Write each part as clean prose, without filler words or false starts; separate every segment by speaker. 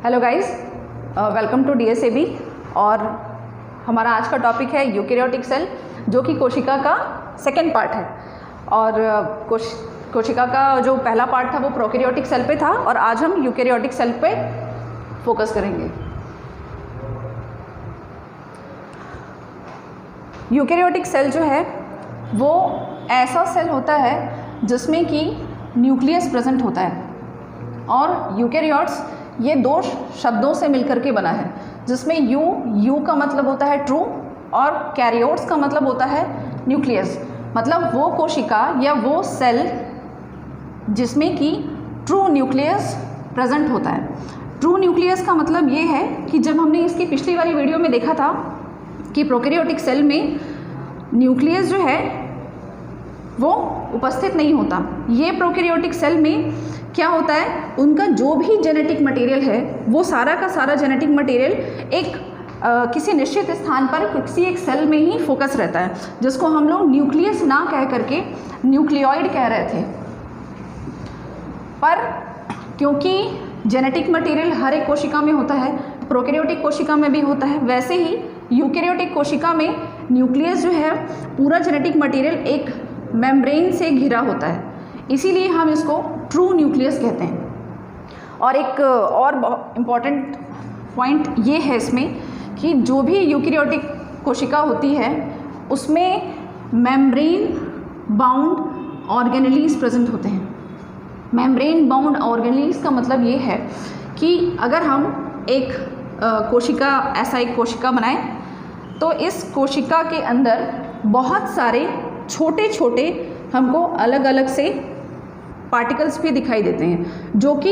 Speaker 1: Hello guys, welcome to DSAB। और हमारा आज का टॉपिक है यूकेरियोटिक सेल, जो कि कोशिका का सेकेंड पार्ट है। और कोशिका का जो पहला पार्ट था वो प्रोकैरियोटिक सेल पे था, और आज हम यूकेरियोटिक सेल पे फोकस करेंगे। यूकेरियोटिक सेल जो है वो ऐसा सेल होता है जिसमें कि न्यूक्लियस प्रेजेंट होता है। और यूकेरियोट्स ये दो शब्दों से मिलकर के बना है, जिसमें यू का मतलब होता है ट्रू और कैरियोट्स का मतलब होता है न्यूक्लियस। मतलब वो कोशिका या वो सेल जिसमें कि ट्रू न्यूक्लियस प्रेजेंट होता है। ट्रू न्यूक्लियस का मतलब ये है कि जब हमने इसकी पिछली वाली वीडियो में देखा था कि प्रोकैरियोटिक सेल में न्यूक्लियस जो है वो उपस्थित नहीं होता, ये प्रोकैरियोटिक सेल में क्या होता है, उनका जो भी जेनेटिक मटेरियल है वो सारा का सारा जेनेटिक मटेरियल एक किसी निश्चित स्थान पर किसी एक सेल में ही फोकस रहता है, जिसको हम लोग न्यूक्लियस ना कह करके न्यूक्लियोइड कह रहे थे। पर क्योंकि जेनेटिक मटेरियल हर एक कोशिका में होता है, प्रोकैरियोटिक कोशिका में भी होता है, वैसे ही यूकेरियोटिक कोशिका में न्यूक्लियस जो है पूरा जेनेटिक मटेरियल एक मेम्ब्रेन से घिरा होता है, इसीलिए हम इसको ट्रू न्यूक्लियस कहते हैं। और एक और इम्पॉर्टेंट पॉइंट ये है इसमें कि जो भी यूकेरियोटिक कोशिका होती है उसमें मेम्ब्रेन बाउंड ऑर्गेनेलीज प्रेजेंट होते हैं। मेम्ब्रेन बाउंड ऑर्गेनेलीज का मतलब ये है कि अगर हम एक ऐसा एक कोशिका बनाएं तो इस कोशिका के अंदर बहुत सारे छोटे छोटे हमको अलग अलग से पार्टिकल्स भी दिखाई देते हैं, जो कि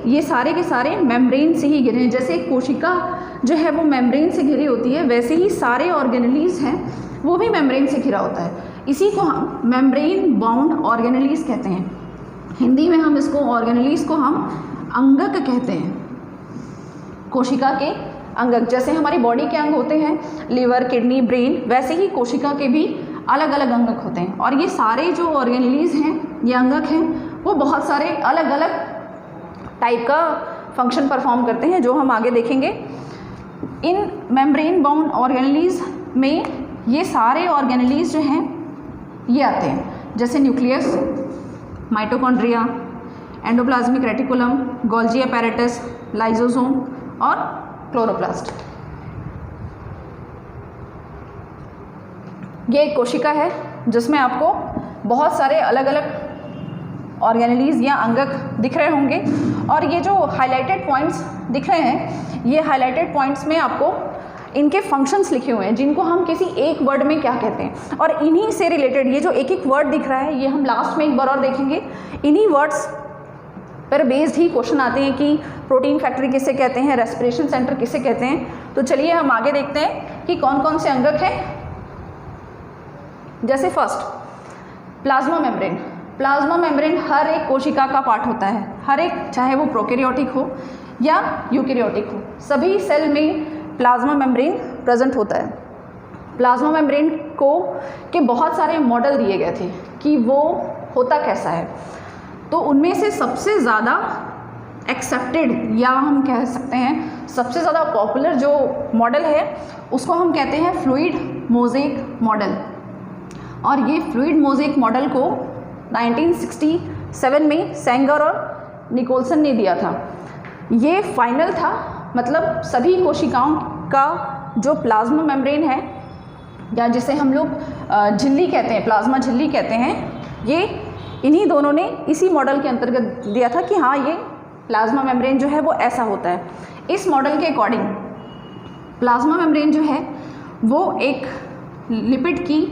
Speaker 1: ये सारे के सारे मेम्ब्रेन से ही घिरे हैं। जैसे कोशिका जो है वो मेम्ब्रेन से घिरी होती है, वैसे ही सारे ऑर्गेनेलीज हैं वो भी मेम्ब्रेन से घिरा होता है। इसी को हम मेम्ब्रेन बाउंड ऑर्गेनेलीज कहते हैं। हिंदी में हम इसको ऑर्गेनेलीज को हम अंगक कहते हैं। कोशिका के अंगक, जैसे हमारी बॉडी के अंग होते हैं लिवर, किडनी, ब्रेन, वैसे ही कोशिका के भी अलग अलग अंगक होते हैं। और ये सारे जो ऑर्गेनेलीज हैं, ये अंगक हैं, वो बहुत सारे अलग अलग टाइप का फंक्शन परफॉर्म करते हैं, जो हम आगे देखेंगे। इन मेम्ब्रेन बाउंड ऑर्गेनेलीज में ये सारे ऑर्गेनेलीज जो हैं ये आते हैं, जैसे nucleus, mitochondria, endoplasmic reticulum, Golgi apparatus, lysosome और क्लोरोप्लास्ट। ये एक कोशिका है जिसमें आपको बहुत सारे अलग अलग ऑर्गेनेलीज या अंगक दिख रहे होंगे। और ये जो हाइलाइटेड पॉइंट्स दिख रहे हैं, ये हाइलाइटेड पॉइंट्स में आपको इनके फंक्शंस लिखे हुए हैं, जिनको हम किसी एक वर्ड में क्या कहते हैं। और इन्हीं से रिलेटेड ये जो एक एक वर्ड दिख रहा है, ये हम लास्ट में एक बार और देखेंगे। इन्हीं वर्ड्स पर बेस्ड ही क्वेश्चन आते हैं कि प्रोटीन फैक्ट्री किसे कहते हैं, रेस्पिरेशन सेंटर किसे कहते हैं। तो चलिए हम आगे देखते हैं कि कौन कौन से अंगक हैं। जैसे first, plasma membrane. Plasma membrane हर एक कोशिका का पार्ट होता है, हर एक, चाहे वो प्रोकैरियोटिक हो या यूकेरियोटिक हो, सभी सेल में प्लाज्मा मेम्ब्रेन प्रेजेंट होता है। प्लाज्मा मेम्ब्रेन के बहुत सारे मॉडल दिए गए थे कि वो होता कैसा है। तो उनमें से सबसे ज़्यादा एक्सेप्टेड या हम कह सकते हैं सबसे ज़्यादा पॉपुलर जो मॉडल है उसको हम कहते हैं फ्लूइड मोज़ेक मॉडल। और ये फ्लूइड मोज़ेक मॉडल को 1967 में सेंगर और निकोलसन ने दिया था। ये फाइनल था, मतलब सभी कोशिकाओं का जो प्लाज्मा मेम्ब्रेन है, या जिसे हम लोग झिल्ली कहते हैं, प्लाज्मा झिल्ली कहते हैं, ये इन्हीं दोनों ने इसी मॉडल के अंतर्गत दिया था कि हाँ, ये प्लाज्मा मेम्ब्रेन जो है वो ऐसा होता है। इस मॉडल के अकॉर्डिंग प्लाज्मा मेम्ब्रेन जो है वो एक लिपिड की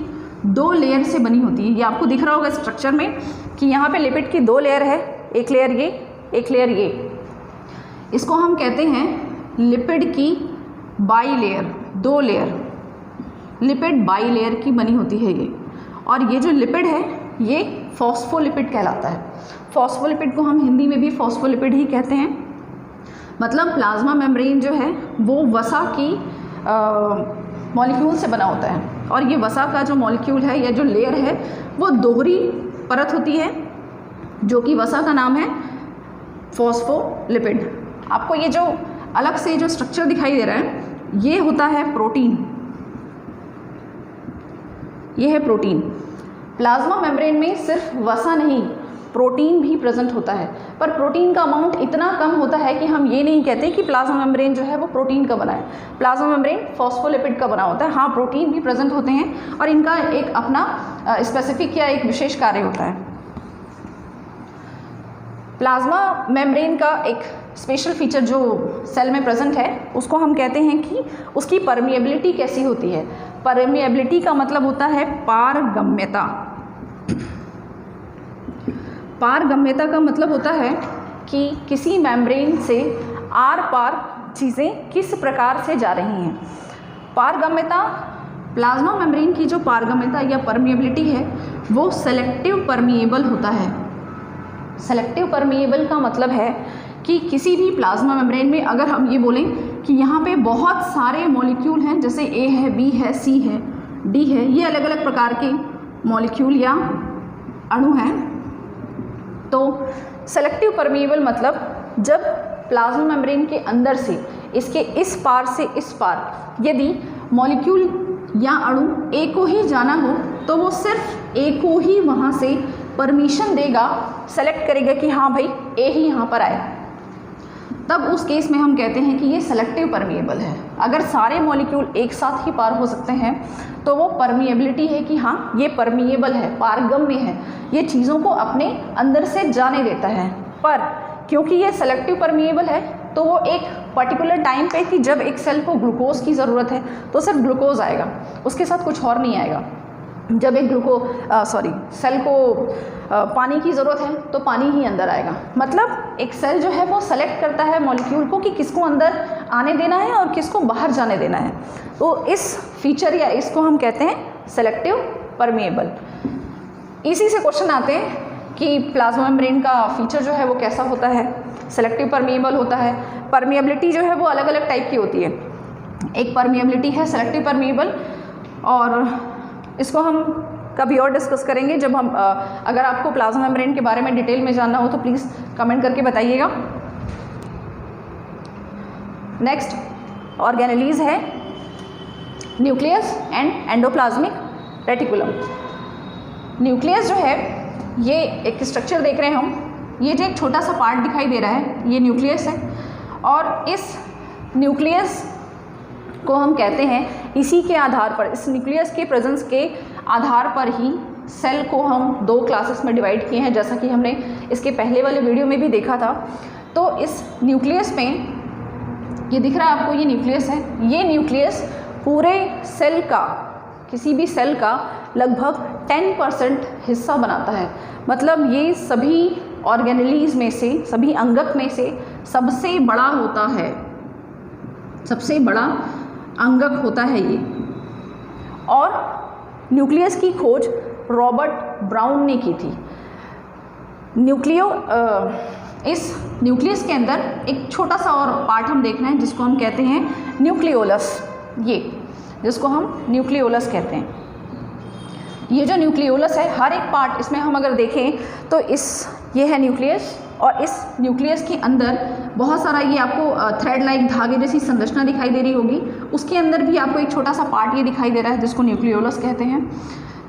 Speaker 1: 2 लेयर से बनी होती है। ये आपको दिख रहा होगा स्ट्रक्चर में कि यहाँ पे लिपिड की 2 लेयर है, एक लेयर ये, एक लेयर ये। इसको हम कहते हैं लिपिड की by layer, 2 layer, lipid by layer की बनी होती है ये। और ये जो लिपिड है ये फॉस्फोलिपिड कहलाता है। फॉस्फोलिपिड को हम हिंदी में भी फॉस्फोलिपिड ही कहते हैं। मतलब प्लाज्मा मेम्ब्रेन जो है वो वसा की मॉलिक्यूल से बना होता है। और ये वसा का जो मॉलिक्यूल है या जो लेयर है वो दोहरी परत होती है, जो कि वसा का नाम है फॉस्फोलिपिड। आपको ये जो अलग से जो स्ट्रक्चर दिखाई दे रहा है ये होता है प्रोटीन, ये है प्रोटीन। प्लाज्मा मेम्ब्रेन में सिर्फ वसा नहीं, प्रोटीन भी प्रेजेंट होता है, पर प्रोटीन का अमाउंट इतना कम होता है कि हम ये नहीं कहते कि प्लाज्मा मेम्ब्रेन जो है वो प्रोटीन का बना है। प्लाज्मा मेम्ब्रेन फॉस्फोलिपिड का बना होता है। हाँ, प्रोटीन भी प्रेजेंट होते हैं और इनका एक अपना स्पेसिफिक या एक विशेष कार्य होता है। प्लाज्मा मेम्ब्रेन का एक स्पेशल फीचर जो सेल में प्रेजेंट है उसको हम कहते हैं कि उसकी परमिएबिलिटी कैसी होती है। परमिएबिलिटी का मतलब होता है पारगम्यता। पारगम्यता का मतलब होता है कि किसी मेम्ब्रेन से आर पार चीज़ें किस प्रकार से जा रही हैं। पारगम्यता, प्लाज्मा मेम्ब्रेन की जो पारगम्यता या परमिएबिलिटी है वो सेलेक्टिव परमिएबल होता है। सेलेक्टिव परमिएबल का मतलब है कि किसी भी प्लाज्मा मेम्ब्रेन में अगर हम ये बोलें कि यहाँ पे बहुत सारे मॉलिक्यूल हैं, जैसे ए है, बी है, सी है, डी है, ये अलग अलग प्रकार के मॉलिक्यूल या अणु हैं, तो सेलेक्टिव परमिएबल मतलब जब प्लाज्मा मेम्ब्रेन के अंदर से इसके इस पार से इस पार यदि मॉलिक्यूल या अणु ए को ही जाना हो तो वो सिर्फ ए को ही वहाँ से परमिशन देगा, सेलेक्ट करेगा कि हाँ भाई ए ही यहाँ पर आए, तब उस केस में हम कहते हैं कि ये सेलेक्टिव परमिएबल है। अगर सारे मॉलिक्यूल एक साथ ही पार हो सकते हैं तो वो परमिएबिलिटी है कि हाँ ये परमिएबल है, पारगम्य है, ये चीज़ों को अपने अंदर से जाने देता है। पर क्योंकि ये सेलेक्टिव परमिएबल है तो वो एक पर्टिकुलर टाइम पे कि जब एक सेल को ग्लूकोज की ज़रूरत है तो सिर्फ ग्लूकोज आएगा, उसके साथ कुछ और नहीं आएगा। जब एक सेल को पानी की ज़रूरत है तो पानी ही अंदर आएगा। मतलब एक सेल जो है वो सेलेक्ट करता है मॉलिक्यूल को कि किसको अंदर आने देना है और किसको बाहर जाने देना है। तो इस फीचर या इसको हम कहते हैं सेलेक्टिव परमिएबल। इसी से क्वेश्चन आते हैं कि प्लाज्मा मेम्ब्रेन का फीचर जो है वो कैसा होता है। सेलेक्टिव परमिएबल होता है। परमिएबिलिटी जो है वो अलग अलग टाइप की होती है। एक परमिएबिलिटी है सेलेक्टिव परमिएबल, और इसको हम कभी और डिस्कस करेंगे जब हम अगर आपको प्लाज्मा मेम्ब्रेन के बारे में डिटेल में जानना हो तो प्लीज़ कमेंट करके बताइएगा। नेक्स्ट ऑर्गेनेलीज है nucleus and endoplasmic reticulum. Nucleus जो है ये एक स्ट्रक्चर देख रहे हैं हम, ये जो एक छोटा सा पार्ट दिखाई दे रहा है ये न्यूक्लियस है, और इस न्यूक्लियस को हम कहते हैं इसी के आधार पर, इस न्यूक्लियस के प्रेजेंस के आधार पर ही सेल को हम दो क्लासेस में डिवाइड किए हैं, जैसा कि हमने इसके पहले वाले वीडियो में भी देखा था। तो इस न्यूक्लियस में ये दिख रहा है आपको, ये न्यूक्लियस है। ये न्यूक्लियस पूरे सेल का, किसी भी सेल का लगभग 10% हिस्सा बनाता है। मतलब ये सभी ऑर्गेनेलीज में से, सभी अंगक में से सबसे बड़ा होता है, सबसे बड़ा अंगक होता है ये। और न्यूक्लियस की खोज रॉबर्ट ब्राउन ने की थी। इस न्यूक्लियस के अंदर एक छोटा सा और पार्ट हम देखना है जिसको हम कहते हैं न्यूक्लियोलस, ये जिसको हम न्यूक्लियोलस कहते हैं। ये जो न्यूक्लियोलस है, हर एक पार्ट इसमें हम अगर देखें तो ये है न्यूक्लियस, और इस न्यूक्लियस के अंदर बहुत सारा ये आपको थ्रेड लाइक धागे जैसी संरचना दिखाई दे रही होगी। उसके अंदर भी आपको एक छोटा सा पार्ट ये दिखाई दे रहा है जिसको न्यूक्लियोलस कहते हैं।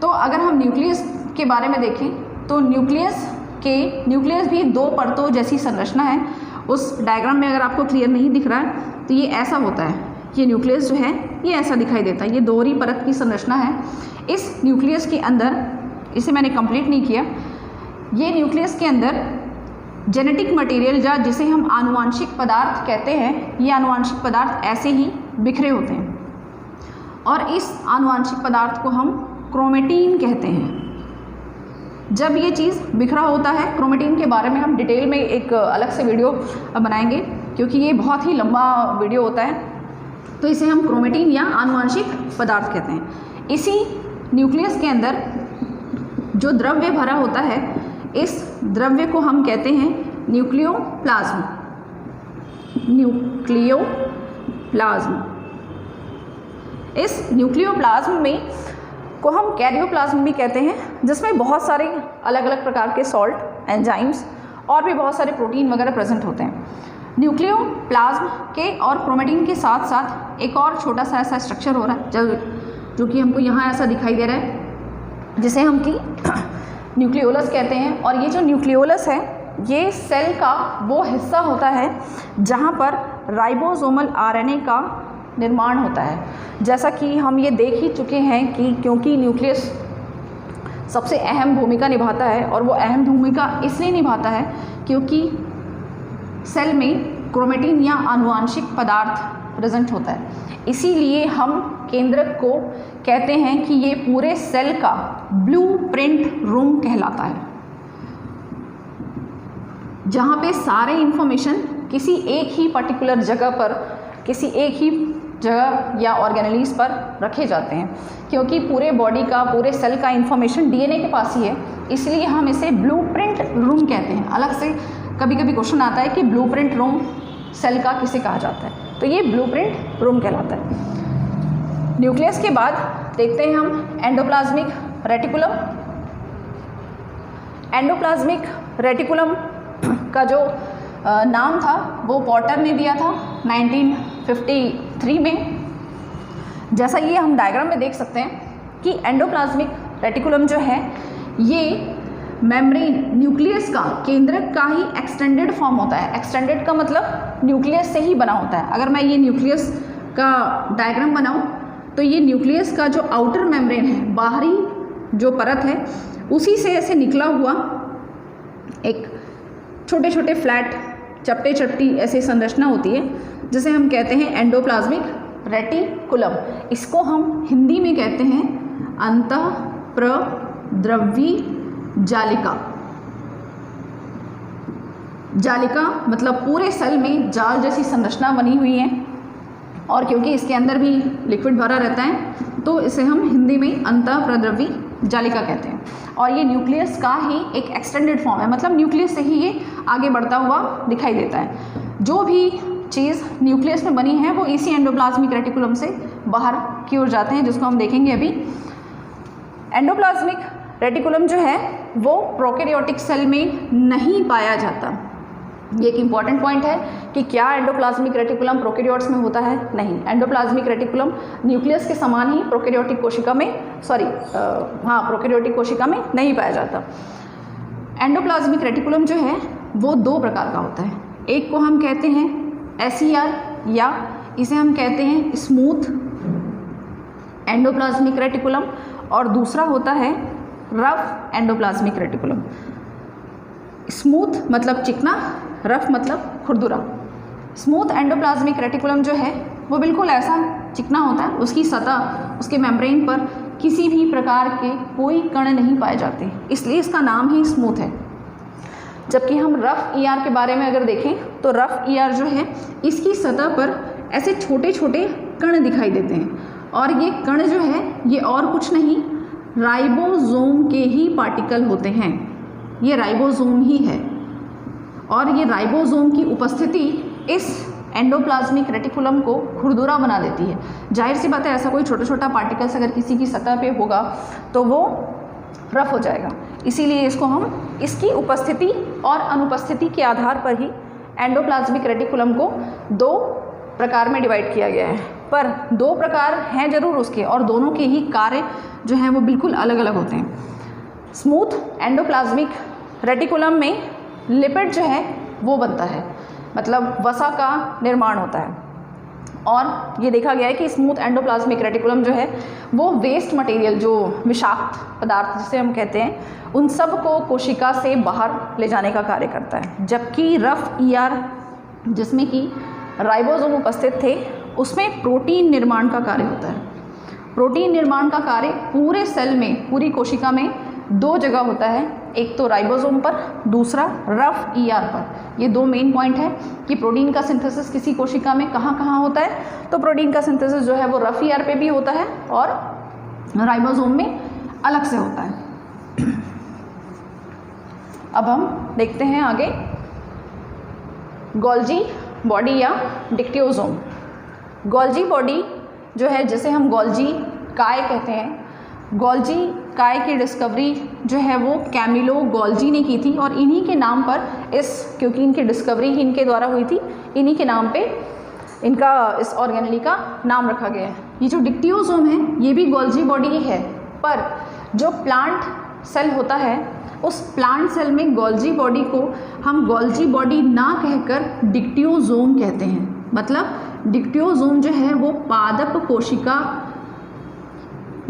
Speaker 1: तो अगर हम न्यूक्लियस के बारे में देखें तो न्यूक्लियस भी दो परतों जैसी संरचना है। उस डायग्राम में अगर आपको क्लियर नहीं दिख रहा है तो ये ऐसा होता है, ये न्यूक्लियस जो है ये ऐसा दिखाई देता है, ये दोहरी परत की संरचना है। इस न्यूक्लियस के अंदर, इसे मैंने कंप्लीट नहीं किया, ये न्यूक्लियस के अंदर जेनेटिक मटेरियल या जिसे हम आनुवांशिक पदार्थ कहते हैं, ये आनुवांशिक पदार्थ ऐसे ही बिखरे होते हैं, और इस आनुवांशिक पदार्थ को हम क्रोमेटीन कहते हैं। जब ये चीज़ बिखरा होता है, क्रोमेटीन के बारे में हम डिटेल में एक अलग से वीडियो बनाएंगे क्योंकि ये बहुत ही लंबा वीडियो होता है, तो इसे हम क्रोमेटीन या आनुवांशिक पदार्थ कहते हैं। इसी न्यूक्लियस के अंदर जो द्रव्य भरा होता है, इस द्रव्य को हम कहते हैं न्यूक्लियोप्लाज्म। न्यूक्लियोप्लाज्म। इस न्यूक्लियोप्लाज्म में को हम कैरियोप्लाज्म भी कहते हैं, जिसमें बहुत सारे अलग अलग प्रकार के सॉल्ट, एंजाइम्स और भी बहुत सारे प्रोटीन वगैरह प्रेजेंट होते हैं। न्यूक्लियोप्लाज्म के और क्रोमेटिन के साथ साथ एक और छोटा सा ऐसा स्ट्रक्चर हो रहा है जो कि हमको यहाँ ऐसा दिखाई दे रहा है, जिसे हम कि न्यूक्लियोलस कहते हैं। और ये जो न्यूक्लियोलस है ये सेल का वो हिस्सा होता है जहाँ पर राइबोसोमल आरएनए का निर्माण होता है। जैसा कि हम ये देख ही चुके हैं कि क्योंकि न्यूक्लियस सबसे अहम भूमिका निभाता है, और वो अहम भूमिका इसलिए निभाता है क्योंकि सेल में क्रोमेटिन या आनुवांशिक पदार्थ प्रेजेंट होता है। इसीलिए हम केंद्रक को कहते हैं कि ये पूरे सेल का ब्लूप्रिंट रूम कहलाता है, जहाँ पे सारे इन्फॉर्मेशन किसी एक ही पर्टिकुलर जगह पर, किसी एक ही जगह या ऑर्गेनेलीज पर रखे जाते हैं। क्योंकि पूरे बॉडी का, पूरे सेल का इन्फॉर्मेशन डीएनए के पास ही है, इसलिए हम इसे ब्लूप्रिंट रूम कहते हैं। अलग से कभी कभी क्वेश्चन आता है कि ब्लूप्रिंट रूम सेल का किसे कहा जाता है, तो ये ब्लूप्रिंट रूम कहलाता है। न्यूक्लियस के बाद देखते हैं हम एंडोप्लाज्मिक रेटिकुलम। एंडोप्लाज्मिक रेटिकुलम का जो नाम था वो पॉटर ने दिया था 1953 में। जैसा ये हम डायग्राम में देख सकते हैं कि एंडोप्लाज्मिक रेटिकुलम जो है ये मेम्ब्रेन न्यूक्लियस का, केंद्रक का ही एक्सटेंडेड फॉर्म होता है। एक्सटेंडेड का मतलब न्यूक्लियस से ही बना होता है। अगर मैं ये न्यूक्लियस का डायग्राम बनाऊं तो ये न्यूक्लियस का जो आउटर मेम्ब्रेन है, बाहरी जो परत है, उसी से ऐसे निकला हुआ एक छोटे छोटे फ्लैट चपटे चपटी ऐसी संरचना होती है, जिसे हम कहते हैं एंडोप्लाज्मिक रेटिकुलम। इसको हम हिंदी में कहते हैं अंतःप्रद्रव्यी जालिका। जालिका मतलब पूरे सेल में जाल जैसी संरचना बनी हुई है, और क्योंकि इसके अंदर भी लिक्विड भरा रहता है तो इसे हम हिंदी में अंतःप्रद्रव्यी जालिका कहते हैं। और ये न्यूक्लियस का ही एक एक्सटेंडेड फॉर्म है, मतलब न्यूक्लियस से ही ये आगे बढ़ता हुआ दिखाई देता है। जो भी चीज़ न्यूक्लियस में बनी है वो इसी एंडोप्लाज्मिक रेटिकुलम से बाहर की ओर जाते हैं, जिसको हम देखेंगे अभी। एंडोप्लाज्मिक रेटिकुलम जो है वो प्रोकैरियोटिक सेल में नहीं पाया जाता। ये एक इम्पॉर्टेंट पॉइंट है कि क्या एंडोप्लाज्मिक रेटिकुलम प्रोकैरियोट्स में होता है? नहीं, एंडोप्लाज्मिक रेटिकुलम न्यूक्लियस के समान ही प्रोकैरियोटिक कोशिका में प्रोकैरियोटिक कोशिका में नहीं पाया जाता। एंडोप्लाज्मिक रेटिकुलम जो है वो दो प्रकार का होता है। एक को हम कहते हैं SER, या इसे हम कहते हैं स्मूथ एंडोप्लाज्मिक रेटिकुलम, और दूसरा होता है रफ एंडोप्लाज्मिक रेटिकुलम। स्मूथ मतलब चिकना, रफ मतलब खुरदुरा। स्मूथ एंडोप्लाज्मिक रेटिकुलम जो है वो बिल्कुल ऐसा चिकना होता है, उसकी सतह, उसके मेम्ब्रेन पर किसी भी प्रकार के कोई कण नहीं पाए जाते, इसलिए इसका नाम ही स्मूथ है। जबकि हम रफ ER के बारे में अगर देखें तो रफ ER जो है इसकी सतह पर ऐसे छोटे छोटे कण दिखाई देते हैं, और ये कण जो है ये और कुछ नहीं, राइबोसोम के ही पार्टिकल होते हैं। ये राइबोसोम ही है, और ये राइबोसोम की उपस्थिति इस एंडोप्लाज्मिक रेटिकुलम को खुरदुरा बना देती है। जाहिर सी बात है, ऐसा कोई छोटा छोटा पार्टिकल्स अगर किसी की सतह पे होगा तो वो रफ हो जाएगा। इसीलिए इसको हम इसकी उपस्थिति और अनुपस्थिति के आधार पर ही एंडोप्लाज्मिक रेटिकुलम को दो प्रकार में डिवाइड किया गया है। पर दो प्रकार हैं जरूर उसके, और दोनों के ही कार्य जो हैं वो बिल्कुल अलग अलग होते हैं। स्मूथ एंडोप्लाज्मिक रेटिकुलम में लिपिड जो है वो बनता है, मतलब वसा का निर्माण होता है। और ये देखा गया है कि स्मूथ एंडोप्लाज्मिक रेटिकुलम जो है वो वेस्ट मटेरियल, जो विषाक्त पदार्थ जिसे हम कहते हैं, उन सब को कोशिका से बाहर ले जाने का कार्य करता है। जबकि रफ ER जिसमें कि राइबोसोम उपस्थित थे, उसमें प्रोटीन निर्माण का कार्य होता है। प्रोटीन निर्माण का कार्य पूरे सेल में, पूरी कोशिका में दो जगह होता है, एक तो राइबोसोम पर, दूसरा रफ ER पर। ये दो मेन पॉइंट है कि प्रोटीन का सिंथेसिस किसी कोशिका में कहाँ कहाँ होता है। तो प्रोटीन का सिंथेसिस जो है वो रफ ER पे भी होता है और राइबोसोम में अलग से होता है। अब हम देखते हैं आगे गोल्जी बॉडी या डिक्टियोसोम। गोल्जी बॉडी जो है, जिसे हम गोल्जी काय कहते हैं, गोल्जी काय की डिस्कवरी जो है वो कैमिलो गोल्जी ने की थी, और इन्हीं के नाम पर क्योंकि इनकी डिस्कवरी ही इनके द्वारा हुई थी, इन्हीं के नाम पे इनका इस ऑर्गेनेली का नाम रखा गया है। ये जो डिक्टियोसोम है ये भी गोल्जी बॉडी ही है, पर जो प्लांट सेल होता है उस प्लांट सेल में गोल्जी बॉडी को हम गोल्जी बॉडी ना कहकर डिक्टियोसोम कहते हैं। मतलब डिक्टियोसोम जो है वो पादप कोशिका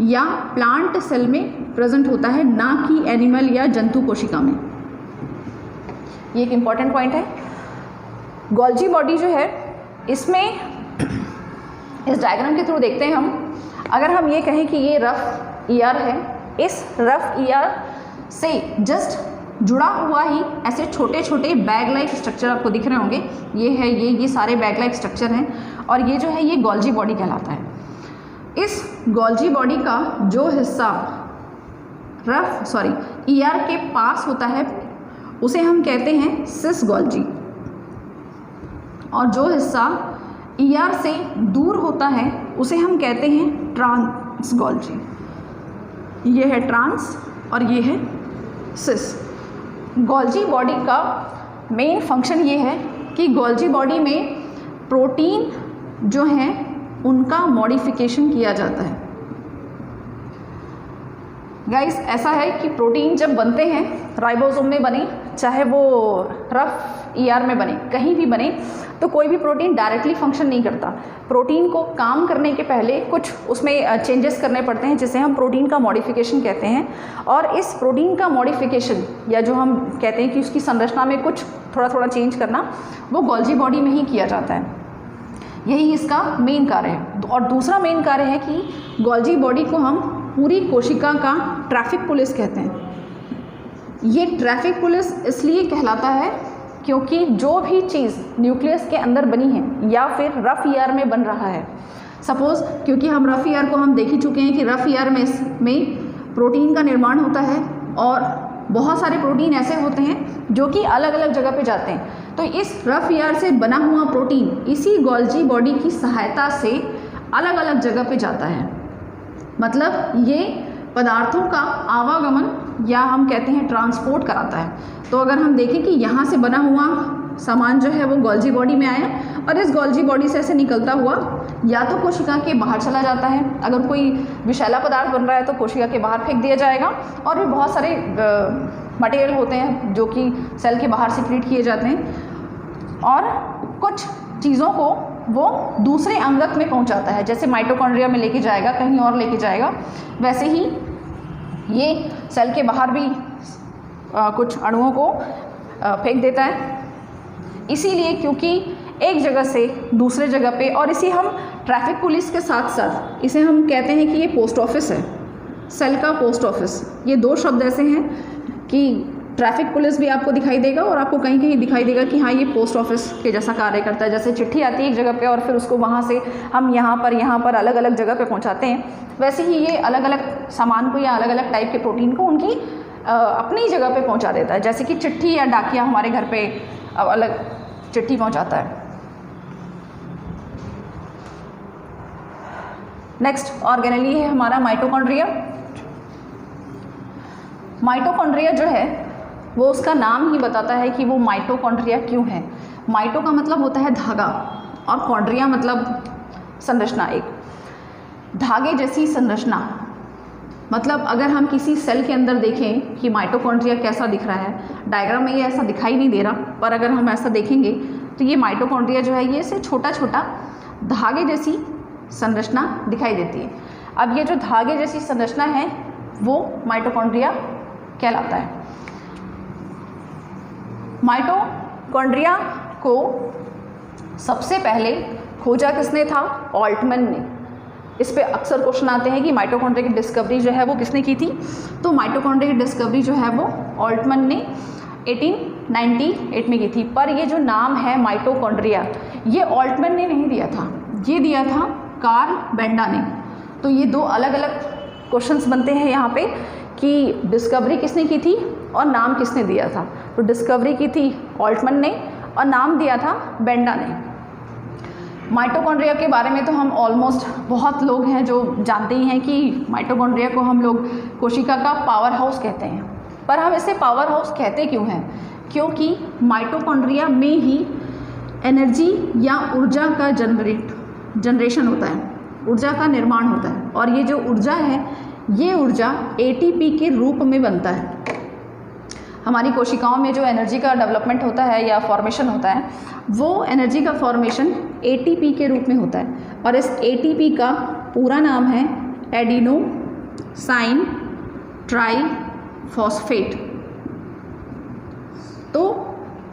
Speaker 1: या प्लांट सेल में प्रेजेंट होता है, ना कि एनिमल या जंतु कोशिका में। ये एक इम्पॉर्टेंट पॉइंट है। गोल्जी बॉडी जो है इसमें इस डायग्राम के थ्रू देखते हैं हम, अगर हम ये कहें कि ये रफ ईयर है, इस रफ ईयर से जस्ट जुड़ा हुआ ही ऐसे छोटे छोटे बैग लाइक स्ट्रक्चर आपको दिख रहे होंगे, ये है ये सारे बैग लाइक स्ट्रक्चर हैं, और ये जो है ये गोल्जी बॉडी कहलाता है। इस गोल्जी बॉडी का जो हिस्सा ईयर के पास होता है उसे हम कहते हैं सिस गोल्जी, और जो हिस्सा ईयर से दूर होता है उसे हम कहते हैं ट्रांस गोल्जी। ये है ट्रांस और ये है सिस। गोल्जी बॉडी का मेन फंक्शन ये है कि गोल्जी बॉडी में प्रोटीन जो हैं उनका मॉडिफिकेशन किया जाता है। गाइस ऐसा है कि प्रोटीन जब बनते हैं राइबोसोम में बने, चाहे वो रफ ईआर में बने, कहीं भी बने, तो कोई भी प्रोटीन डायरेक्टली फंक्शन नहीं करता। प्रोटीन को काम करने के पहले कुछ उसमें चेंजेस करने पड़ते हैं जिसे हम प्रोटीन का मॉडिफिकेशन कहते हैं, और इस प्रोटीन का मॉडिफिकेशन या जो हम कहते हैं कि उसकी संरचना में कुछ थोड़ा थोड़ा चेंज करना, वो गोल्जी बॉडी में ही किया जाता है। यही इसका मेन कार्य है। और दूसरा मेन कार्य है कि गोल्जी बॉडी को हम पूरी कोशिका का ट्रैफिक पुलिस कहते हैं। ये ट्रैफिक पुलिस इसलिए कहलाता है क्योंकि जो भी चीज़ न्यूक्लियस के अंदर बनी है या फिर रफ ईआर में बन रहा है, सपोज़ क्योंकि हम रफ ईआर को हम देख ही चुके हैं कि रफ ईआर में प्रोटीन का निर्माण होता है, और बहुत सारे प्रोटीन ऐसे होते हैं जो कि अलग अलग जगह पे जाते हैं। तो इस रफ ईआर से बना हुआ प्रोटीन इसी गोल्जी बॉडी की सहायता से अलग अलग जगह पे जाता है। मतलब ये पदार्थों का आवागमन या हम कहते हैं ट्रांसपोर्ट कराता है। तो अगर हम देखें कि यहाँ से बना हुआ सामान जो है वो गोल्जी बॉडी में आया, और इस गोल्जी बॉडी से ऐसे निकलता हुआ या तो कोशिका के बाहर चला जाता है, अगर कोई विषैला पदार्थ बन रहा है तो कोशिका के बाहर फेंक दिया जाएगा, और भी बहुत सारे मटेरियल होते हैं जो कि सेल के बाहर सिक्रीट किए जाते हैं, और कुछ चीज़ों को वो दूसरे अंगक में पहुंचाता है, जैसे माइटोकॉन्ड्रिया में लेके जाएगा, कहीं और लेके जाएगा, वैसे ही ये सेल के बाहर भी कुछ अणुओं को फेंक देता है। इसीलिए क्योंकि एक जगह से दूसरे जगह पे, और इसी हम ट्रैफिक पुलिस के साथ साथ इसे हम कहते हैं कि ये पोस्ट ऑफिस है, सेल का पोस्ट ऑफिस। ये दो शब्द ऐसे हैं कि ट्रैफिक पुलिस भी आपको दिखाई देगा और आपको कहीं कहीं दिखाई देगा कि हाँ ये पोस्ट ऑफिस के जैसा कार्य करता है। जैसे चिट्ठी आती है एक जगह पे और फिर उसको वहाँ से हम यहाँ पर अलग अलग जगह पे पहुँचाते हैं, वैसे ही ये अलग अलग सामान को या अलग अलग टाइप के प्रोटीन को उनकी अपनी जगह पे पहुँचा देता है। जैसे कि चिट्ठी या डाकिया हमारे घर पे अलग चिट्ठी पहुँचाता है। नेक्स्ट ऑर्गेनेली है हमारा माइटोकॉन्ड्रिया। माइटोकॉन्ड्रिया जो है वो उसका नाम ही बताता है कि वो माइटोकॉन्ड्रिया क्यों है। माइटो का मतलब होता है धागा, और कॉन्ड्रिया मतलब संरचना, एक धागे जैसी संरचना। मतलब अगर हम किसी सेल के अंदर देखें कि माइटोकॉन्ड्रिया कैसा दिख रहा है, डायग्राम में ये ऐसा दिखाई नहीं दे रहा, पर अगर हम ऐसा देखेंगे तो ये माइटोकॉन्ड्रिया जो है ये से छोटा छोटा धागे जैसी संरचना दिखाई देती है। अब ये जो धागे जैसी संरचना है वो माइटोकॉन्ड्रिया कहलाता है। माइटोकॉन्ड्रिया को सबसे पहले खोजा किसने था? ऑल्टमैन ने। इस पे अक्सर क्वेश्चन आते हैं कि माइटोकॉन्ड्रिया की डिस्कवरी जो है वो किसने की थी? तो माइटोकॉन्ड्रिया की डिस्कवरी जो है वो ऑल्टमैन ने 1898 में की थी। पर ये जो नाम है माइटोकॉन्ड्रिया, ये ऑल्टमैन ने नहीं दिया था, ये दिया था कार्ल बेंडा ने। तो ये दो अलग अलग क्वेश्चंस बनते हैं यहाँ पे कि डिस्कवरी किसने की थी और नाम किसने दिया था। तो डिस्कवरी की थी ऑल्टमैन ने और नाम दिया था बेंडा ने। माइटोकॉन्ड्रिया के बारे में तो हम ऑलमोस्ट बहुत लोग हैं जो जानते ही हैं कि माइटोकॉन्ड्रिया को हम लोग कोशिका का पावर हाउस कहते हैं। पर हम इसे पावर हाउस कहते क्यों हैं? क्योंकि माइटोकॉन्ड्रिया में ही एनर्जी या ऊर्जा का जनरेशन होता है, ऊर्जा का निर्माण होता है। और ये जो ऊर्जा है, ये ऊर्जा एटीपी के रूप में बनता है। हमारी कोशिकाओं में जो एनर्जी का डेवलपमेंट होता है या फॉर्मेशन होता है, वो एनर्जी का फॉर्मेशन एटीपी के रूप में होता है। और इस एटीपी का पूरा नाम है एडिनोसाइन ट्राईफॉस्फेट। तो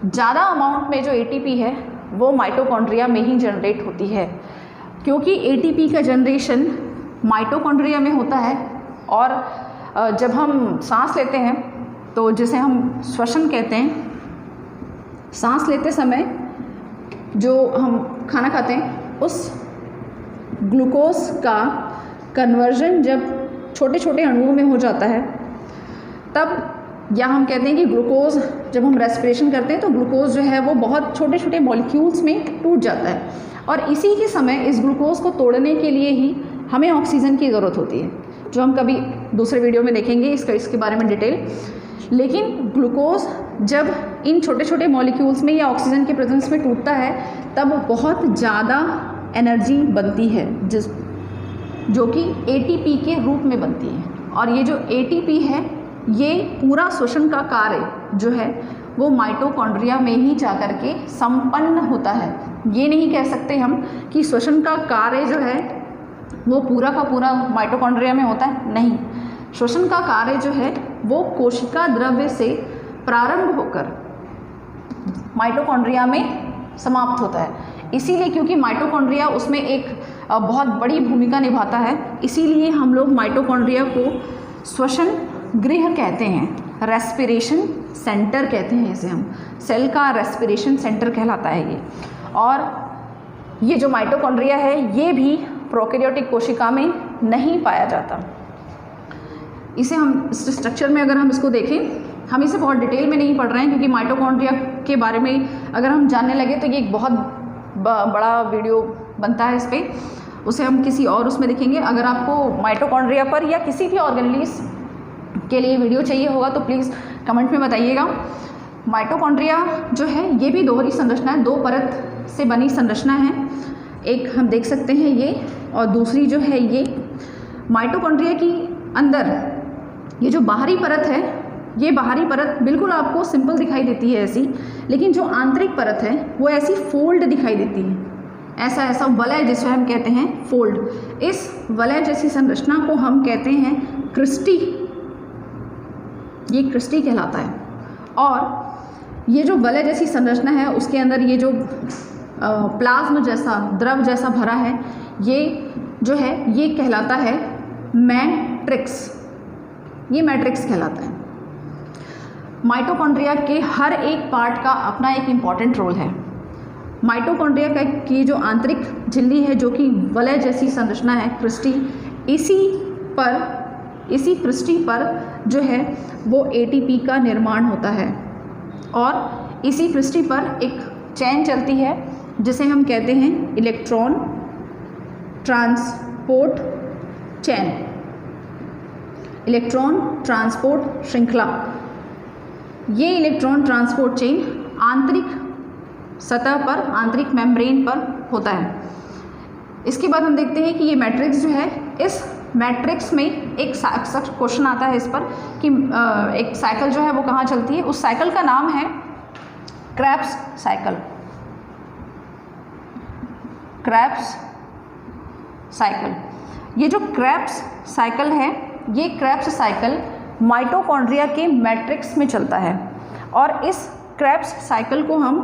Speaker 1: ज़्यादा अमाउंट में जो एटीपी है वो माइटोकॉन्ड्रिया में ही जनरेट होती है, क्योंकि एटीपी का जनरेशन माइटोकॉन्ड्रिया में होता है। और जब हम सांस लेते हैं तो जिसे हम श्वसन कहते हैं, सांस लेते समय जो हम खाना खाते हैं उस ग्लूकोज का कन्वर्जन जब छोटे छोटे अणुओं में हो जाता है, तब या हम कहते हैं कि ग्लूकोज जब हम रेस्पिरेशन करते हैं तो ग्लूकोज जो है वो बहुत छोटे छोटे मॉलिक्यूल्स में टूट जाता है। और इसी के समय इस ग्लूकोज को तोड़ने के लिए ही हमें ऑक्सीजन की ज़रूरत होती है, जो हम कभी दूसरे वीडियो में देखेंगे इसके बारे में डिटेल। लेकिन ग्लूकोज जब इन छोटे छोटे मॉलिक्यूल्स में या ऑक्सीजन के प्रेजेंस में टूटता है तब बहुत ज़्यादा एनर्जी बनती है, जो कि एटीपी के रूप में बनती है। और ये जो एटीपी है, ये पूरा श्वसन का कार्य जो है वो माइटोकॉन्ड्रिया में ही जाकर के संपन्न होता है। ये नहीं कह सकते हम कि श्वसन का कार्य जो है वो पूरा का पूरा माइटोकॉन्ड्रिया में होता है, नहीं। श्वसन का कार्य जो है वो कोशिका द्रव्य से प्रारंभ होकर माइटोकॉन्ड्रिया में समाप्त होता है। इसीलिए क्योंकि माइटोकॉन्ड्रिया उसमें एक बहुत बड़ी भूमिका निभाता है, इसीलिए हम लोग माइटोकॉन्ड्रिया को श्वसन गृह कहते हैं, रेस्पिरेशन सेंटर कहते हैं इसे हम। सेल का रेस्पिरेशन सेंटर कहलाता है ये। और ये जो माइटोकॉन्ड्रिया है ये भी प्रोकैरियोटिक कोशिका में नहीं पाया जाता। इसे हम इस स्ट्रक्चर में अगर हम इसको देखें, हम इसे बहुत डिटेल में नहीं पढ़ रहे हैं क्योंकि माइटोकॉन्ड्रिया के बारे में अगर हम जानने लगे तो ये एक बहुत बड़ा वीडियो बनता है इस पर, उसे हम किसी और उसमें देखेंगे। अगर आपको माइटोकॉन्ड्रिया पर या किसी भी ऑर्गेनेलिस के लिए वीडियो चाहिए होगा तो प्लीज़ कमेंट में बताइएगा। माइटोकॉन्ड्रिया जो है ये भी दोहरी संरचना है, 2 परत से बनी संरचना है। एक हम देख सकते हैं ये, और दूसरी जो है ये। माइटोकॉन्ड्रिया की अंदर ये जो बाहरी परत है, ये बाहरी परत बिल्कुल आपको सिंपल दिखाई देती है ऐसी, लेकिन जो आंतरिक परत है वो ऐसी फोल्ड दिखाई देती है, ऐसा वलय जिसे हम कहते हैं फोल्ड। इस वलय जैसी संरचना को हम कहते हैं क्रिस्टी, ये क्रिस्टी कहलाता है। और ये जो वलय जैसी संरचना है उसके अंदर ये जो प्लाज्म जैसा द्रव जैसा भरा है, ये जो है ये कहलाता है मैट्रिक्स, ये मैट्रिक्स कहलाता है। माइटोकॉन्ड्रिया के हर एक पार्ट का अपना एक इम्पॉर्टेंट रोल है। माइटोकॉन्ड्रिया का की जो आंतरिक झिल्ली है जो कि वलय जैसी संरचना है क्रिस्टी, इसी क्रिस्टी पर जो है वो एटीपी का निर्माण होता है। और इसी क्रिस्टी पर एक चेन चलती है जिसे हम कहते हैं electron transport chain, electron transport श्रृंखला। ये इलेक्ट्रॉन ट्रांसपोर्ट चेन आंतरिक सतह पर, आंतरिक मेम्ब्रेन पर होता है। इसके बाद हम देखते हैं कि ये मैट्रिक्स जो है, इस मैट्रिक्स में एक क्वेश्चन आता है इस पर कि एक साइकिल जो है वो कहाँ चलती है। उस साइकिल का नाम है क्रेब्स साइकिल। क्रेब्स साइकिल, ये जो क्रेब्स साइकिल है, ये क्रेब्स साइकिल माइटोकॉन्ड्रिया के मैट्रिक्स में चलता है। और इस क्रेब्स साइकिल को हम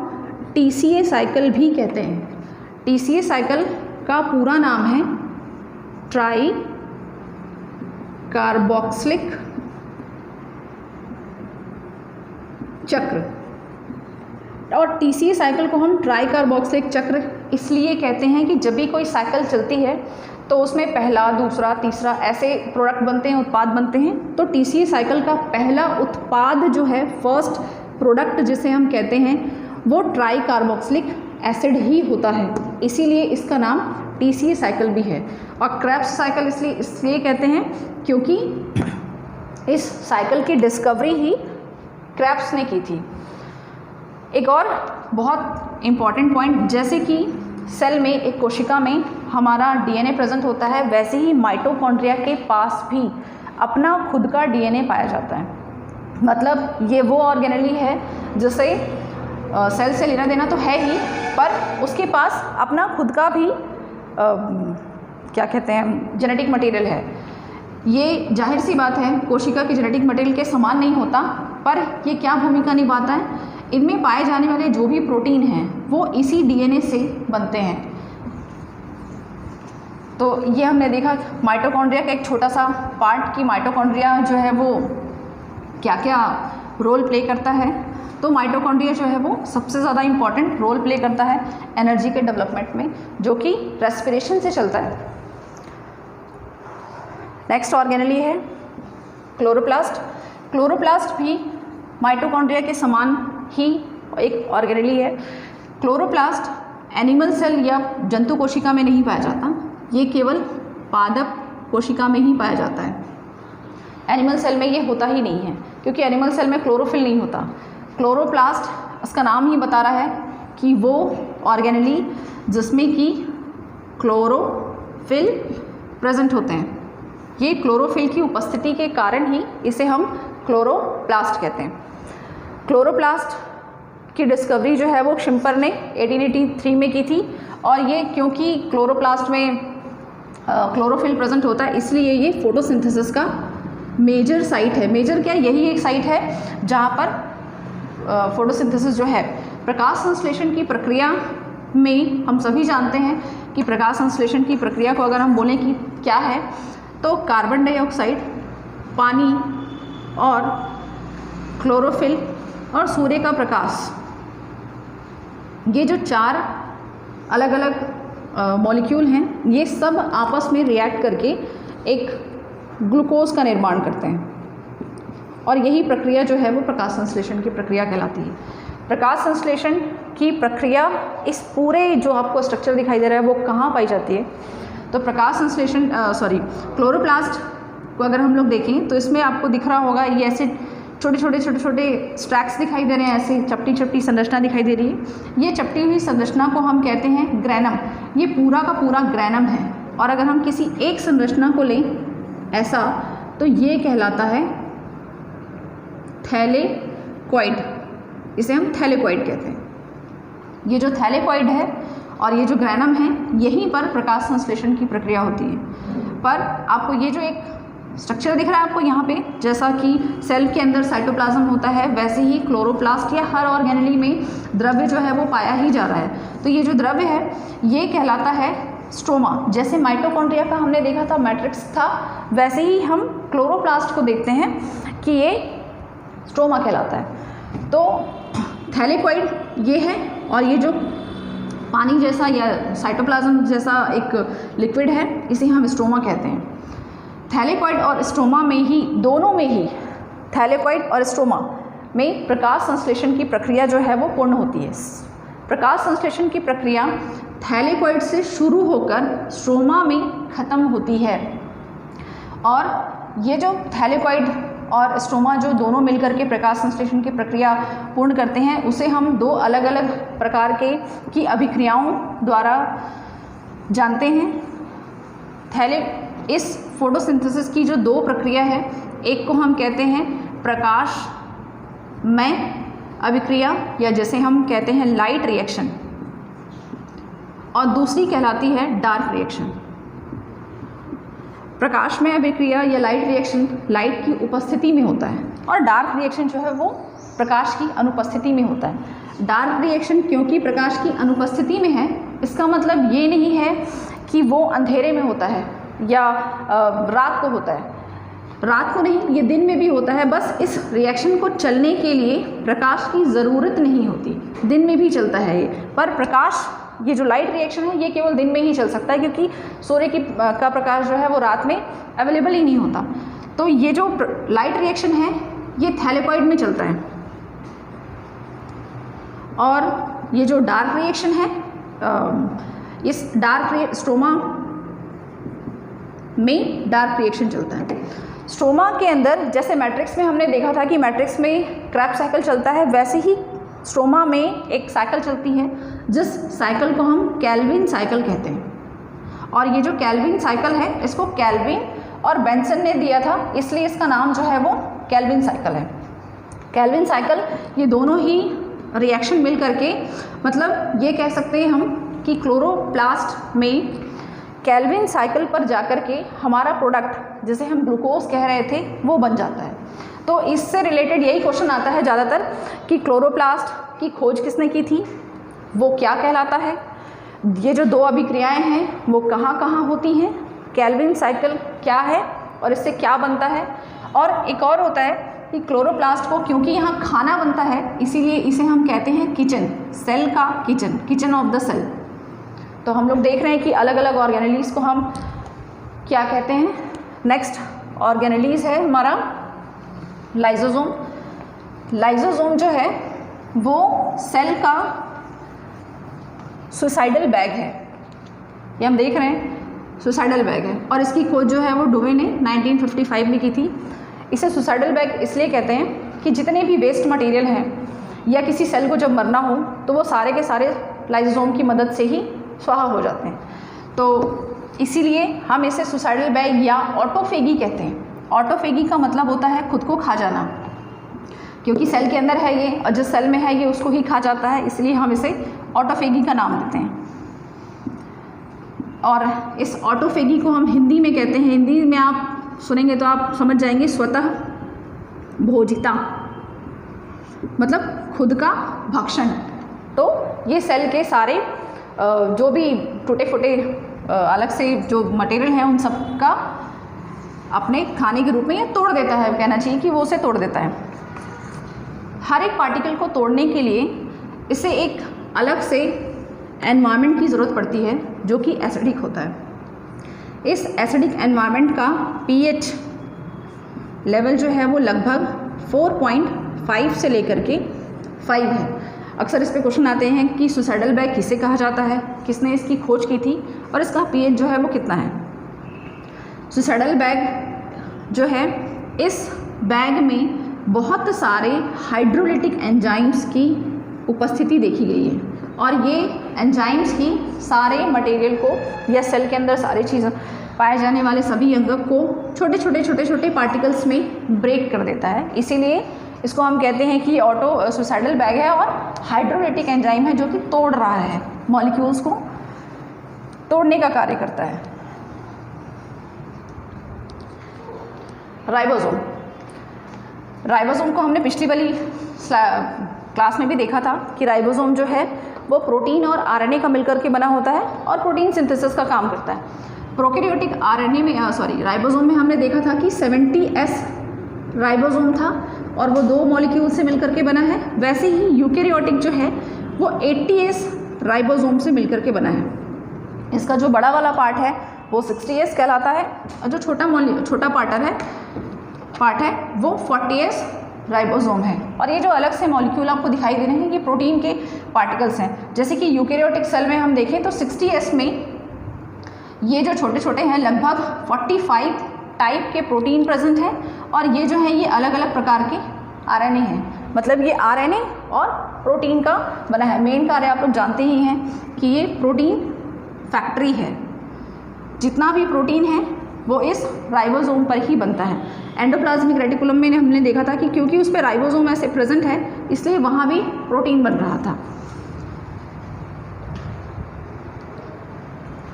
Speaker 1: टीसीए साइकिल भी कहते हैं। टीसीए साइकिल का पूरा नाम है ट्राई कार्बोक्सिलिक चक्र। और टीसीए साइकिल को हम ट्राई कार्बोक्सिलिक चक्र इसलिए कहते हैं कि जब भी कोई साइकिल चलती है तो उसमें पहला, दूसरा, तीसरा ऐसे प्रोडक्ट बनते हैं, उत्पाद बनते हैं। तो टीसीए साइकिल का पहला उत्पाद जो है, फर्स्ट प्रोडक्ट जिसे हम कहते हैं, वो ट्राई कार्बोक्सिलिक एसिड ही होता है। इसीलिए इसका नाम TCA साइकिल भी है। और क्रेब्स साइकिल इसलिए कहते हैं क्योंकि इस साइकिल की डिस्कवरी ही क्रेब्स ने की थी। एक और बहुत इम्पॉर्टेंट पॉइंट, जैसे कि सेल में, एक कोशिका में हमारा DNA प्रेजेंट होता है, वैसे ही माइटोकॉन्ड्रिया के पास भी अपना खुद का DNA पाया जाता है। मतलब ये वो ऑर्गेनेली है जिसे सेल से लेना देना तो है ही, पर उसके पास अपना खुद का भी क्या कहते हैं, जेनेटिक मटेरियल है। ये जाहिर सी बात है कोशिका के जेनेटिक मटेरियल के समान नहीं होता, पर ये क्या भूमिका निभाता है, इनमें पाए जाने वाले जो भी प्रोटीन हैं वो इसी DNA से बनते हैं। तो ये हमने देखा माइटोकॉन्ड्रिया का एक छोटा सा पार्ट, कि माइटोकॉन्ड्रिया जो है वो क्या क्या रोल प्ले करता है। तो माइटोकॉन्ड्रिया जो है वो सबसे ज़्यादा इम्पॉर्टेंट रोल प्ले करता है एनर्जी के डेवलपमेंट में, जो कि रेस्पिरेशन से चलता है। नेक्स्ट ऑर्गेनेली है क्लोरोप्लास्ट। क्लोरोप्लास्ट भी माइटोकॉन्ड्रिया के समान ही एक ऑर्गेनेली है। क्लोरोप्लास्ट एनिमल सेल या जंतु कोशिका में नहीं पाया जाता, ये केवल पादप कोशिका में ही पाया जाता है। एनिमल सेल में ये होता ही नहीं है, क्योंकि एनिमल सेल में क्लोरोफिल नहीं होता। क्लोरोप्लास्ट, इसका नाम ही बता रहा है कि वो ऑर्गेनेली जिसमें कि क्लोरोफिल प्रेजेंट होते हैं। ये क्लोरोफिल की उपस्थिति के कारण ही इसे हम क्लोरोप्लास्ट कहते हैं। क्लोरोप्लास्ट की डिस्कवरी जो है वो शिम्पर ने 1883 में की थी, और ये क्योंकि क्लोरोप्लास्ट में क्लोरोफिल प्रेजेंट होता है, इसलिए ये फोटोसिंथेसिस का मेजर साइट है। मेजर क्या, यही एक साइट है जहाँ पर फोटोसिंथेसिस जो है, प्रकाश संश्लेषण की प्रक्रिया में हम सभी जानते हैं कि प्रकाश संश्लेषण की प्रक्रिया को अगर हम बोलें कि क्या है, तो कार्बन डाइऑक्साइड, पानी और क्लोरोफिल और सूर्य का प्रकाश, ये जो चार अलग अलग मॉलिक्यूल हैं, ये सब आपस में रिएक्ट करके एक ग्लूकोज का निर्माण करते हैं, और यही प्रक्रिया जो है वो प्रकाश संश्लेषण की प्रक्रिया कहलाती है। प्रकाश संश्लेषण की प्रक्रिया, इस पूरे जो आपको स्ट्रक्चर दिखाई दे रहा है वो कहाँ पाई जाती है, तो प्रकाश संश्लेषण क्लोरोप्लास्ट को अगर हम लोग देखें तो इसमें आपको दिख रहा होगा, ये ऐसे छोटे छोटे स्ट्रैक्स दिखाई दे रहे हैं, ऐसे चपटी संरचना दिखाई दे रही है। ये चपटी हुई संरचना को हम कहते हैं ग्रैनम। ये पूरा का पूरा ग्रैनम है, और अगर हम किसी एक संरचना को लें ऐसा, तो ये कहलाता है थैलेकॉइड। इसे हम थैलेकॉइड कहते हैं। ये जो थैलेकॉइड है और ये जो ग्रैनम है, यहीं पर प्रकाश संश्लेषण की प्रक्रिया होती है। पर आपको ये जो एक स्ट्रक्चर दिख रहा है आपको यहाँ पे, जैसा कि सेल के अंदर साइटोप्लाज्म होता है, वैसे ही क्लोरोप्लास्ट या हर ऑर्गेनेली में द्रव्य जो है वो पाया ही जा रहा है। तो ये जो द्रव्य है ये कहलाता है स्ट्रोमा। जैसे माइटोकॉन्ड्रिया का हमने देखा था मैट्रिक्स था, वैसे ही हम क्लोरोप्लास्ट को देखते हैं कि ये स्ट्रोमा कहलाता है। तो थैलेकॉइड ये है, और ये जो पानी जैसा या साइटोप्लाज्म जैसा एक लिक्विड है, इसे हम स्ट्रोमा कहते हैं। थैलेकॉइड और स्ट्रोमा में ही, दोनों में ही, थैलेकॉइड और स्ट्रोमा में प्रकाश संश्लेषण की प्रक्रिया जो है वो पूर्ण होती है। प्रकाश संश्लेषण की प्रक्रिया थैलेकॉइड से शुरू होकर स्ट्रोमा में ख़त्म होती है, और ये जो थैलेकॉइड और स्ट्रोमा जो दोनों मिलकर के प्रकाश संश्लेषण की प्रक्रिया पूर्ण करते हैं, उसे हम दो अलग अलग प्रकार की अभिक्रियाओं द्वारा जानते हैं। इस फोटोसिंथेसिस की जो दो प्रक्रिया है, एक को हम कहते हैं प्रकाशमय अभिक्रिया, या जैसे हम कहते हैं लाइट रिएक्शन, और दूसरी कहलाती है डार्क रिएक्शन। प्रकाशमय अभिक्रिया या लाइट रिएक्शन लाइट की उपस्थिति में होता है, और डार्क रिएक्शन जो है वो प्रकाश की अनुपस्थिति में होता है। डार्क रिएक्शन क्योंकि प्रकाश की अनुपस्थिति में है, इसका मतलब ये नहीं है कि वो अंधेरे में होता है या रात को होता है। रात को नहीं, ये दिन में भी होता है। बस इस रिएक्शन को चलने के लिए प्रकाश की ज़रूरत नहीं होती, दिन में भी चलता है ये। पर प्रकाश, ये जो लाइट रिएक्शन है, ये केवल दिन में ही चल सकता है, क्योंकि सूर्य का प्रकाश जो है वो रात में अवेलेबल ही नहीं होता। तो ये जो लाइट रिएक्शन है ये थैलेकॉइड में चलता है, और ये जो डार्क रिएक्शन है इस डार्क स्ट्रोमा में डार्क रिएक्शन चलता है। स्ट्रोमा के अंदर जैसे मैट्रिक्स में हमने देखा था कि मैट्रिक्स में क्रैब्स साइकिल चलता है, वैसे ही स्ट्रोमा में एक साइकिल चलती है जिस साइकिल को हम कैल्विन साइकिल कहते हैं। और ये जो कैल्विन साइकिल है इसको कैल्विन और बेंसन ने दिया था, इसलिए इसका नाम जो है वो कैल्विन साइकिल है। कैल्विन साइकिल ये दोनों ही रिएक्शन मिल करके, मतलब ये कह सकते हैं हम कि क्लोरोप्लास्ट में कैल्विन साइकिल पर जाकर के हमारा प्रोडक्ट जिसे हम ग्लूकोज कह रहे थे वो बन जाता है। तो इससे रिलेटेड यही क्वेश्चन आता है ज़्यादातर कि क्लोरोप्लास्ट की खोज किसने की थी, वो क्या कहलाता है, ये जो दो अभिक्रियाएं हैं वो कहाँ कहाँ होती हैं, कैल्विन साइकिल क्या है और इससे क्या बनता है। और एक और होता है कि क्लोरोप्लास्ट को क्योंकि यहाँ खाना बनता है इसीलिए इसे हम कहते हैं किचन, सेल का kitchen, kitchen of the cell. तो हम लोग देख रहे हैं कि अलग अलग ऑर्गेनेलीज को हम क्या कहते हैं। नेक्स्ट ऑर्गेनेलीज है हमारा लाइजोसोम। लाइजोसोम जो है वो सेल का सुसाइडल बैग है, ये हम देख रहे हैं सुसाइडल बैग है। और इसकी खोज जो है वो डुवे ने 1955 में की थी। इसे सुसाइडल बैग इसलिए कहते हैं कि जितने भी वेस्ट मटेरियल हैं या किसी सेल को जब मरना हो तो वो सारे के सारे लाइजोसोम की मदद से ही स्वाहा हो जाते हैं, तो इसीलिए हम इसे सुसाइडल बैग या ऑटोफेगी कहते हैं। ऑटोफेगी का मतलब होता है खुद को खा जाना, क्योंकि सेल के अंदर है ये और जिस सेल में है ये उसको ही खा जाता है, इसलिए हम इसे ऑटोफेगी का नाम देते हैं। और इस ऑटोफेगी को हम हिंदी में कहते हैं, हिंदी में आप सुनेंगे तो आप समझ जाएंगे, स्वतः भोजिता, मतलब खुद का भक्षण। तो ये सेल के सारे जो भी टूटे फूटे अलग से जो मटेरियल है उन सब का अपने खाने के रूप में ये तोड़ देता है, कहना चाहिए कि वो उसे तोड़ देता है। हर एक पार्टिकल को तोड़ने के लिए इसे एक अलग से एनवायरनमेंट की ज़रूरत पड़ती है जो कि एसिडिक होता है। इस एसिडिक एनवायरनमेंट का पीएच लेवल जो है वो लगभग 4.5 से लेकर के 5 है। अक्सर इस पे क्वेश्चन आते हैं कि सुसाइडल बैग किसे कहा जाता है, किसने इसकी खोज की थी और इसका पीएच जो है वो कितना है। सुसाइडल बैग जो है, इस बैग में बहुत सारे हाइड्रोलिटिक एंजाइम्स की उपस्थिति देखी गई है और ये एंजाइम्स ही सारे मटेरियल को या सेल के अंदर सारी चीज़ें पाए जाने वाले सभी अंगक को छोटे छोटे पार्टिकल्स में ब्रेक कर देता है। इसीलिए इसको हम कहते हैं कि ऑटो सुसाइडल बैग है और हाइड्रोलिटिक एंजाइम है जो कि तोड़ रहा है, मॉलिक्यूल्स को तोड़ने का कार्य करता है। राइबोसोम, राइबोसोम को हमने पिछली वाली क्लास में भी देखा था कि राइबोसोम जो है वो प्रोटीन और आरएनए का मिलकर के बना होता है और प्रोटीन सिंथेसिस का काम करता है। प्रोकैरियोटिक आरएनए में राइबोसोम में हमने देखा था कि 70S राइबोसोम था और वो 2 मॉलिक्यूल से मिलकर के बना है। वैसे ही यूकैरियोटिक जो है वो 80S राइबोसोम से मिलकर के बना है। इसका जो बड़ा वाला पार्ट है वो 60S कहलाता है और जो छोटा पार्ट है वो 40S राइबोसोम है। और ये जो अलग से मॉलिक्यूल आपको दिखाई दे रहे हैं ये प्रोटीन के पार्टिकल्स हैं। जैसे कि यूकैरियोटिक सेल में हम देखें तो 60S में ये जो छोटे छोटे हैं लगभग 45 टाइप के प्रोटीन प्रेजेंट हैं और ये जो है ये अलग अलग प्रकार के आरएनए हैं। मतलब ये आरएनए और प्रोटीन का बना है। मेन कार्य आप लोग जानते ही हैं कि ये प्रोटीन फैक्ट्री है, जितना भी प्रोटीन है वो इस राइबोसोम पर ही बनता है। एंडोप्लाज्मिक रेटिकुलम में हमने देखा था कि क्योंकि उस पर राइबोसोम ऐसे प्रेजेंट है इसलिए वहाँ भी प्रोटीन बन रहा था।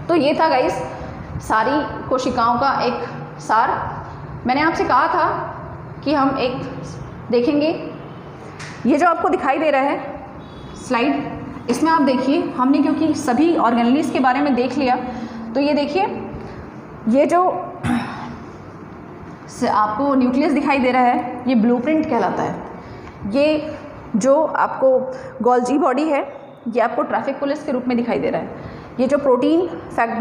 Speaker 1: तो ये था गाइस सारी कोशिकाओं का एक सार। मैंने आपसे कहा था कि हम एक देखेंगे, ये जो आपको दिखाई दे रहा है स्लाइड, इसमें आप देखिए हमने क्योंकि सभी ऑर्गेनेलीज के बारे में देख लिया तो ये देखिए ये जो आपको न्यूक्लियस दिखाई दे रहा है ये ब्लूप्रिंट कहलाता है। ये जो आपको गोल्जी बॉडी है ये आपको ट्रैफिक पुलिस के रूप में दिखाई दे रहा है। ये जो प्रोटीन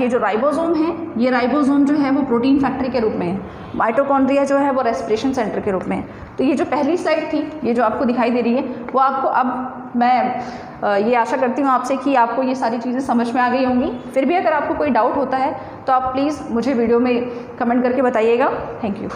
Speaker 1: ये जो राइबोसोम है ये राइबोसोम जो है वो प्रोटीन फैक्ट्री के रूप में है। माइटोकॉन्ड्रिया जो है वो रेस्पिरेशन सेंटर के रूप में है। तो ये जो पहली स्लाइड थी ये जो आपको दिखाई दे रही है वो आपको अब मैं ये आशा करती हूँ आपसे कि आपको ये सारी चीज़ें समझ में आ गई होंगी। फिर भी अगर आपको कोई डाउट होता है तो आप प्लीज़ मुझे वीडियो में कमेंट करके बताइएगा। Thank you.